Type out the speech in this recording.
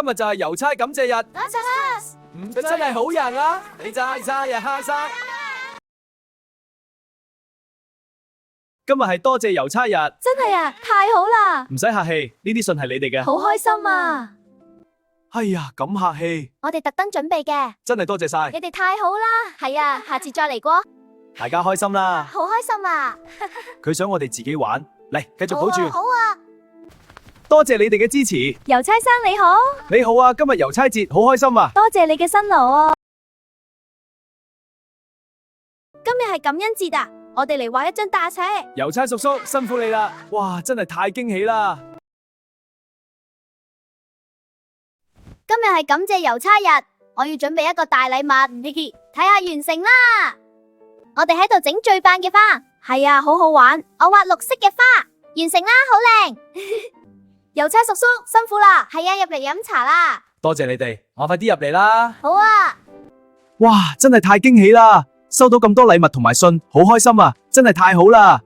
今日就係郵差感謝日，真係好人啊！你齋生日蝦生。今日係多謝郵差日，真係啊，太好啦！唔使客氣，呢啲信係你哋嘅。好開心啊！哎呀，咁客氣，我哋特登準備嘅，真係多謝晒，你哋太好啦！係啊，下次再嚟過，大家開心啦。好開心啊！佢想我哋自己玩，嚟繼續抱住。好啊！多謝你哋嘅支持。郵差生你好，你好啊，今日郵差節，好開心啊！多謝你嘅辛勞啊！今日係感恩節啊！我哋嚟畫一張大尺。郵差叔叔辛苦你啦！哇，真係太驚喜啦！今日係感謝郵差日，我要準備一個大禮物，睇下完成啦！我哋喺度整最棒嘅花，係啊，好好玩！我畫綠色嘅花，完成啦，好靚！郵差叔叔辛苦啦，係啊，入嚟飲茶啦！多謝你哋，我快啲入嚟啦！好啊！哇，真係太驚喜啦！收到咁多禮物同埋信，好開心啊！真係太好啦！